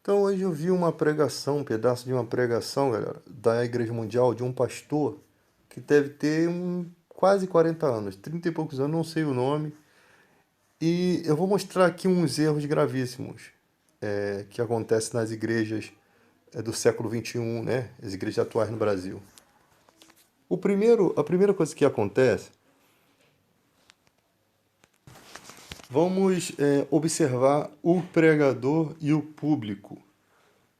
Então hoje eu vi uma pregação, um pedaço de uma pregação, galera, da Igreja Mundial, de um pastor que deve ter quase 40 anos, 30 e poucos anos, não sei o nome. E eu vou mostrar aqui uns erros gravíssimos que acontecem nas igrejas do século XXI, né? As igrejas atuais no Brasil. A primeira coisa que acontece, vamos observar o pregador e o público.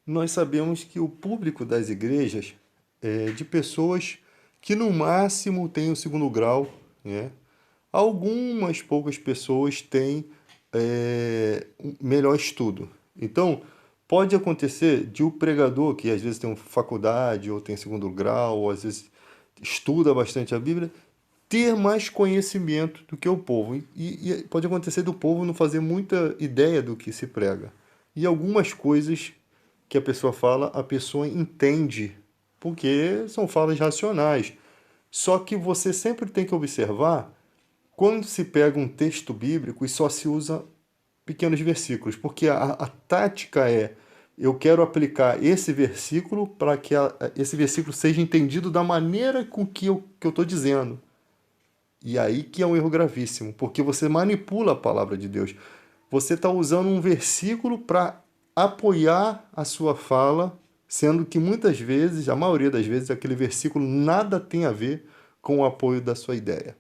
Nós sabemos que o público das igrejas é de pessoas que no máximo têm o segundo grau, né? Algumas poucas pessoas têm um melhor estudo. Então, pode acontecer de o pregador, que às vezes tem uma faculdade, ou tem segundo grau, ou às vezes estuda bastante a Bíblia, ter mais conhecimento do que o povo. E pode acontecer do povo não fazer muita ideia do que se prega. E algumas coisas que a pessoa fala, a pessoa entende, porque são falas racionais. Só que você sempre tem que observar quando se pega um texto bíblico e só se usa pequenos versículos, porque a tática é: eu quero aplicar esse versículo para que esse versículo seja entendido da maneira com que eu estou dizendo. E aí que é um erro gravíssimo, porque você manipula a palavra de Deus. Você está usando um versículo para apoiar a sua fala, sendo que muitas vezes, a maioria das vezes, aquele versículo nada tem a ver com o apoio da sua ideia.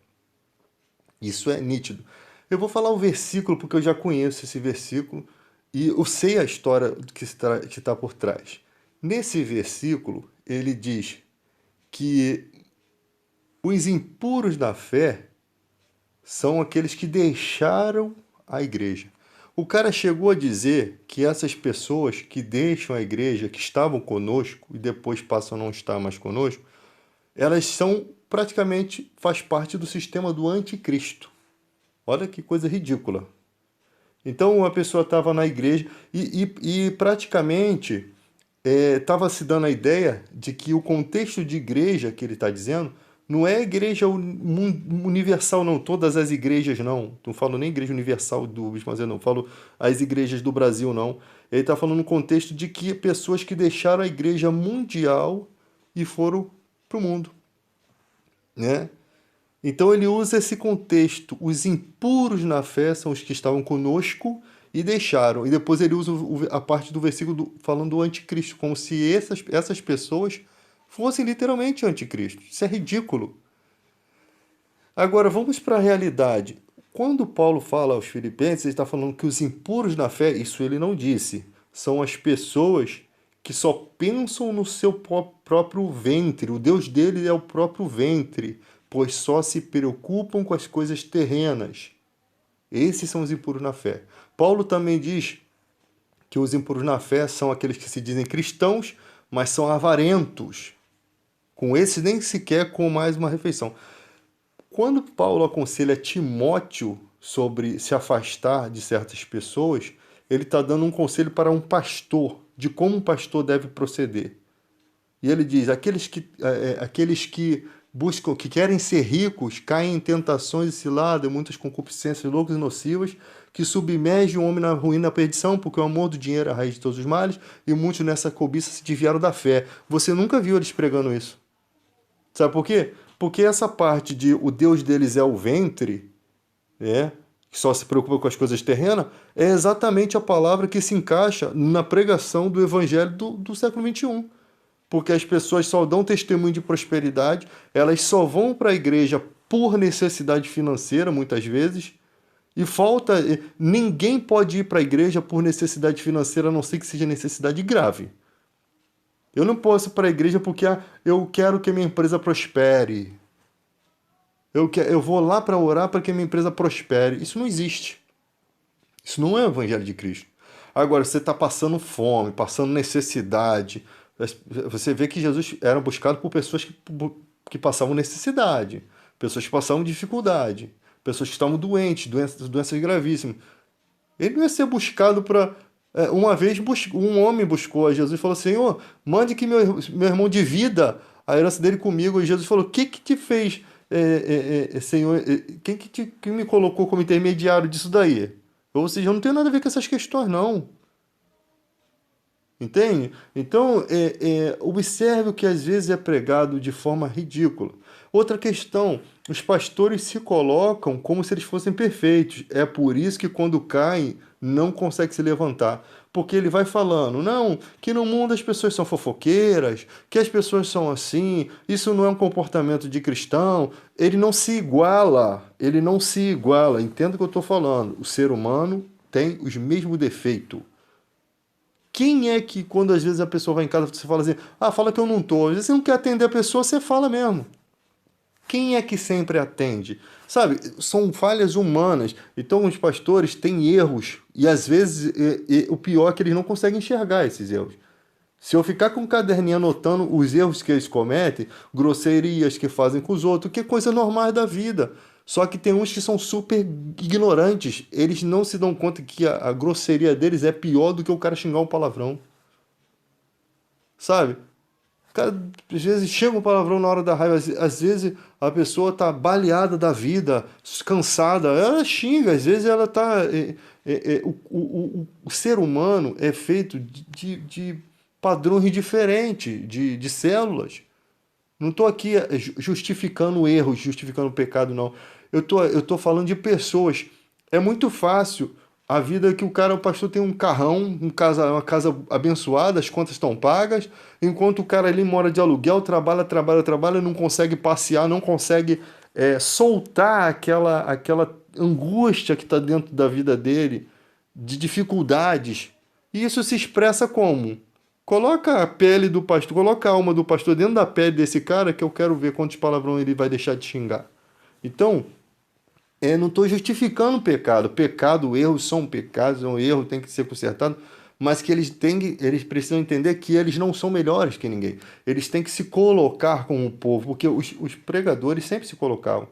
Isso é nítido. Eu vou falar o versículo porque eu já conheço esse versículo e eu sei a história que está por trás. Nesse versículo, ele diz que os impuros da fé são aqueles que deixaram a igreja. O cara chegou a dizer que essas pessoas que deixam a igreja, que estavam conosco e depois passam a não estar mais conosco, elas são praticamente, faz parte do sistema do anticristo. Olha que coisa ridícula. Então a pessoa estava na igreja e praticamente estava se dando a ideia de que o contexto de igreja que ele está dizendo não é igreja universal, não. Todas as igrejas, não. Não falo nem igreja universal do Bispo Macedo, não. Falo as igrejas do Brasil, não. Ele está falando no contexto de que pessoas que deixaram a igreja mundial e foram para o mundo, né? Então ele usa esse contexto. Os impuros na fé são os que estavam conosco e deixaram. E depois ele usa a parte do versículo falando do anticristo, como se essas pessoas fossem literalmente anticristo. Isso é ridículo. Agora vamos para a realidade. Quando Paulo fala aos Filipenses, ele está falando que os impuros na fé, isso ele não disse, são as pessoas que só pensam no seu próprio ventre. O Deus dele é o próprio ventre, pois só se preocupam com as coisas terrenas. Esses são os impuros na fé. Paulo também diz que os impuros na fé são aqueles que se dizem cristãos, mas são avarentos. Com esses nem sequer com mais uma refeição. Quando Paulo aconselha Timóteo sobre se afastar de certas pessoas, ele está dando um conselho para um pastor, de como um pastor deve proceder. E ele diz: aqueles que buscam, que querem ser ricos, caem em tentações e ciladas, muitas concupiscências loucas e nocivas, que submergem o homem na ruína e na perdição, porque o amor do dinheiro é a raiz de todos os males, e muitos nessa cobiça se desviaram da fé. Você nunca viu eles pregando isso. Sabe por quê? Porque essa parte de o Deus deles é o ventre, né, que só se preocupa com as coisas terrenas, é exatamente a palavra que se encaixa na pregação do evangelho do século XXI. Porque as pessoas só dão testemunho de prosperidade, elas só vão para a igreja por necessidade financeira, muitas vezes, e falta. Ninguém pode ir para a igreja por necessidade financeira, a não ser que seja necessidade grave. Eu não posso ir para a igreja porque eu quero que a minha empresa prospere. Eu vou lá para orar para que a minha empresa prospere. Isso não existe. Isso não é o evangelho de Cristo. Agora, você está passando fome, passando necessidade. Você vê que Jesus era buscado por pessoas que passavam necessidade, pessoas que passavam dificuldade, pessoas que estavam doentes, doenças gravíssimas. Ele não ia ser buscado para. Uma vez um homem buscou a Jesus e falou: Senhor, mande que meu irmão divida a herança dele comigo. E Jesus falou: O que te fez, Senhor? Quem que me colocou como intermediário disso daí? Ou seja, eu não tenho nada a ver com essas questões, não. Entende? Então, observe o que às vezes é pregado de forma ridícula. Outra questão, os pastores se colocam como se eles fossem perfeitos. É por isso que quando caem, não consegue se levantar. Porque ele vai falando, não, que no mundo as pessoas são fofoqueiras, que as pessoas são assim, isso não é um comportamento de cristão. Ele não se iguala, ele não se iguala. Entenda o que eu estou falando. O ser humano tem os mesmos defeitos. Quem é que, quando às vezes a pessoa vai em casa, você fala assim, ah, fala que eu não tô. Às vezes você não quer atender a pessoa, você fala mesmo. Quem é que sempre atende? Sabe, são falhas humanas. Então os pastores têm erros. E às vezes o pior é que eles não conseguem enxergar esses erros. Se eu ficar com um caderninho anotando os erros que eles cometem, grosserias que fazem com os outros, que é coisa normal da vida. Só que tem uns que são super ignorantes. Eles não se dão conta que a grosseria deles é pior do que o cara xingar um palavrão. Sabe? Cara, às vezes chega um palavrão na hora da raiva, às vezes a pessoa tá baleada da vida, cansada, ela xinga, às vezes ela tá. O ser humano é feito de padrões diferentes, de células. Não estou aqui justificando erros, justificando pecado, não. Eu tô falando de pessoas. É muito fácil a vida que o pastor tem um carrão, uma casa abençoada, as contas estão pagas, enquanto o cara ali mora de aluguel, trabalha, não consegue passear, não consegue soltar aquela angústia que está dentro da vida dele, de dificuldades. E isso se expressa como? Coloca a pele do pastor, coloca a alma do pastor dentro da pele desse cara que eu quero ver quantos palavrões ele vai deixar de xingar. Então, não estou justificando o pecado. Pecado, erros são pecados, um erro tem que ser consertado, mas que eles precisam entender que eles não são melhores que ninguém. Eles têm que se colocar como o povo, porque os pregadores sempre se colocavam.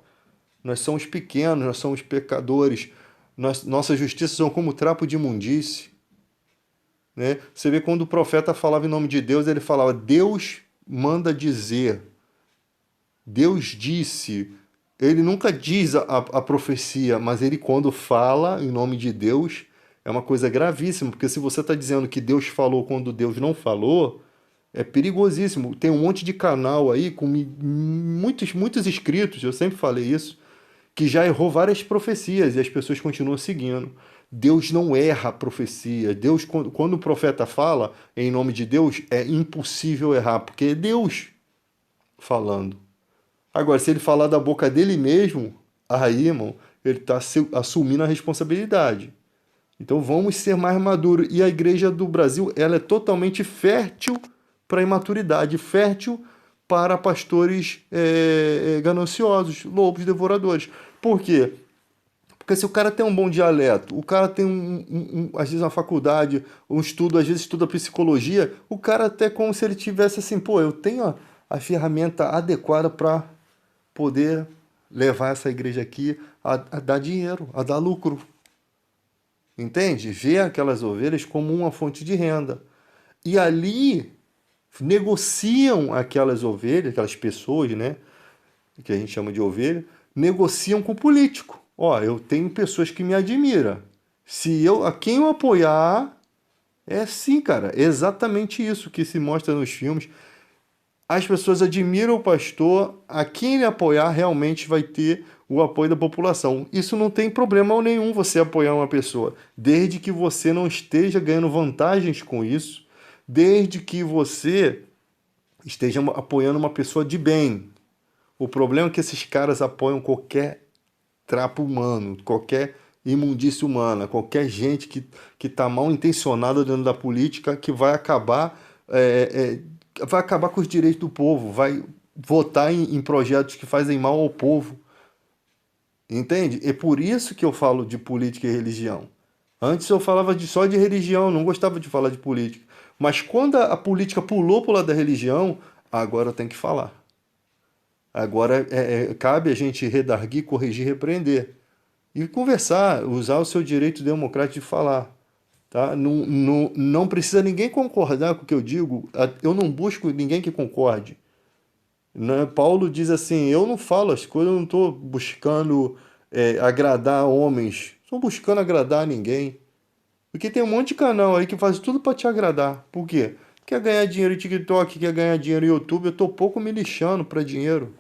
Nós somos pequenos, nós somos pecadores, nossa justiça são como trapo de imundície. Né? Você vê quando o profeta falava em nome de Deus, ele falava, Deus manda dizer, Deus disse. Ele nunca diz a profecia, mas ele quando fala em nome de Deus, é uma coisa gravíssima, porque se você está dizendo que Deus falou quando Deus não falou, é perigosíssimo. Tem um monte de canal aí com muitos inscritos, eu sempre falei isso, que já errou várias profecias e as pessoas continuam seguindo. Deus não erra a profecia. Deus, quando o profeta fala em nome de Deus, é impossível errar, porque é Deus falando. Agora, se ele falar da boca dele mesmo, aí, irmão, ele está assumindo a responsabilidade. Então vamos ser mais maduros. E a igreja do Brasil, ela é totalmente fértil para a imaturidade, fértil para pastores gananciosos, lobos devoradores. Por quê? Porque se o cara tem um bom dialeto, o cara tem às vezes uma faculdade, um estudo, às vezes estuda psicologia, o cara até como se ele tivesse assim, pô, eu tenho a ferramenta adequada para poder levar essa igreja aqui a dar dinheiro, a dar lucro. Entende? Ver aquelas ovelhas como uma fonte de renda. E ali negociam aquelas ovelhas, aquelas pessoas, né? Que a gente chama de ovelha, negociam com o político. Ó, eu tenho pessoas que me admiram. A quem eu apoiar, é sim, cara, é exatamente isso que se mostra nos filmes. As pessoas admiram o pastor, a quem ele apoiar realmente vai ter o apoio da população. Isso não tem problema nenhum você apoiar uma pessoa, desde que você não esteja ganhando vantagens com isso, desde que você esteja apoiando uma pessoa de bem. O problema é que esses caras apoiam qualquer trapo humano, qualquer imundície humana, qualquer gente que está mal intencionada dentro da política, que vai acabar com os direitos do povo, vai votar em projetos que fazem mal ao povo. Entende? É por isso que eu falo de política e religião. Antes eu falava só de religião, não gostava de falar de política. Mas quando a política pulou para o lado da religião, agora tem que falar. Agora cabe a gente redarguir, corrigir, repreender. E conversar, usar o seu direito democrático de falar. Tá? Não, não, não precisa ninguém concordar com o que eu digo. Eu não busco ninguém que concorde. Né? Paulo diz assim, eu não falo as coisas, eu não estou buscando agradar homens. Estou buscando agradar ninguém. Porque tem um monte de canal aí que faz tudo pra te agradar. Por quê? Quer ganhar dinheiro em TikTok, quer ganhar dinheiro em YouTube, eu tô pouco me lixando pra dinheiro.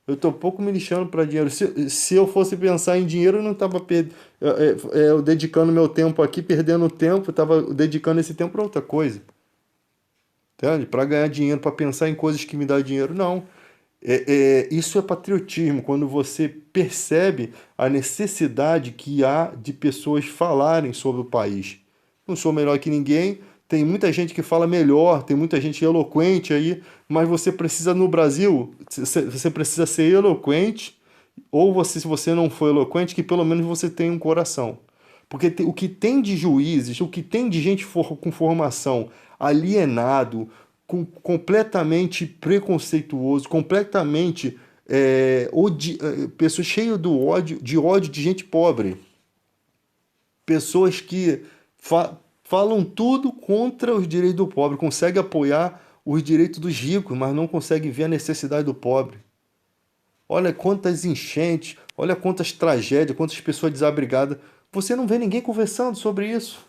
Eu tô pouco me lixando pra dinheiro. Se eu fosse pensar em dinheiro, eu não tava eu dedicando meu tempo aqui, perdendo tempo, eu tava dedicando esse tempo pra outra coisa. Entende? Pra ganhar dinheiro, pra pensar em coisas que me dão dinheiro, não. Isso é patriotismo, quando você percebe a necessidade que há de pessoas falarem sobre o país. Não sou melhor que ninguém, tem muita gente que fala melhor, tem muita gente eloquente aí, mas você precisa no Brasil, você precisa ser eloquente, ou você, se você não for eloquente, que pelo menos você tenha um coração. Porque o que tem de juízes, o que tem de gente com formação alienado, completamente preconceituoso, completamente pessoas cheias de ódio de gente pobre. Pessoas que falam tudo contra os direitos do pobre, conseguem apoiar os direitos dos ricos, mas não conseguem ver a necessidade do pobre. Olha quantas enchentes, olha quantas tragédias, quantas pessoas desabrigadas. Você não vê ninguém conversando sobre isso.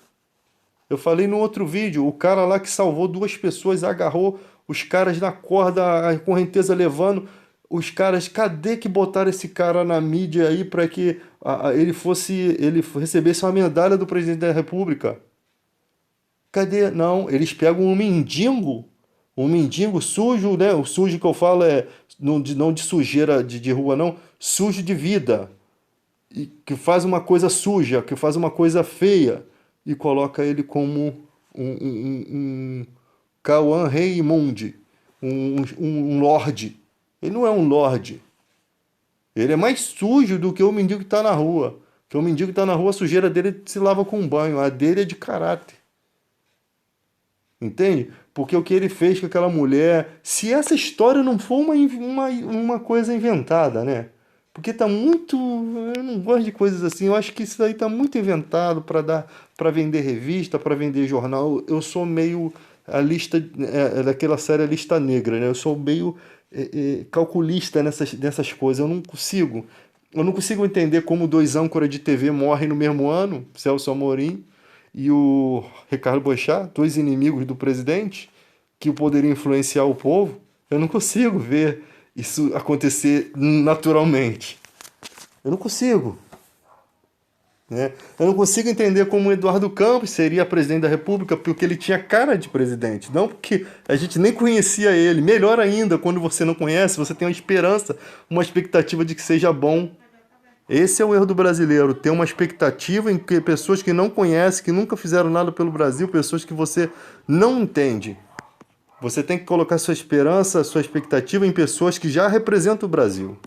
Eu falei no outro vídeo, o cara lá que salvou duas pessoas, agarrou os caras na corda, a correnteza levando. Os caras, cadê que botaram esse cara na mídia aí para que ele recebesse uma medalha do presidente da República? Cadê? Não, eles pegam um mendigo sujo, né? O sujo que eu falo é não de sujeira de rua, não, sujo de vida, e que faz uma coisa suja, que faz uma coisa feia, e coloca ele como um Cauã Raymond, um lorde. Ele não é um lorde. Ele é mais sujo do que o mendigo que está na rua. Porque o mendigo que está na rua, a sujeira dele se lava com banho. A dele é de caráter. Entende? Porque o que ele fez com aquela mulher, se essa história não for uma coisa inventada, né? Porque tá muito. Eu não gosto de coisas assim. Eu acho que isso aí tá muito inventado para vender revista, para vender jornal. Eu sou meio a lista daquela série Lista Negra, né? Eu sou meio calculista nessas coisas. Eu não consigo entender como dois âncoras de TV morrem no mesmo ano, Celso Amorim e o Ricardo Boechat, dois inimigos do presidente, que poderiam influenciar o povo. Eu não consigo ver isso acontecer naturalmente. Eu não consigo, né? Eu não consigo entender como o Eduardo Campos seria presidente da República porque ele tinha cara de presidente, não porque a gente nem conhecia ele. Melhor ainda, quando você não conhece, você tem uma esperança, uma expectativa de que seja bom. Esse é o erro do brasileiro, ter uma expectativa em que pessoas que não conhecem, que nunca fizeram nada pelo Brasil, pessoas que você não entende. Você tem que colocar sua esperança, sua expectativa em pessoas que já representam o Brasil.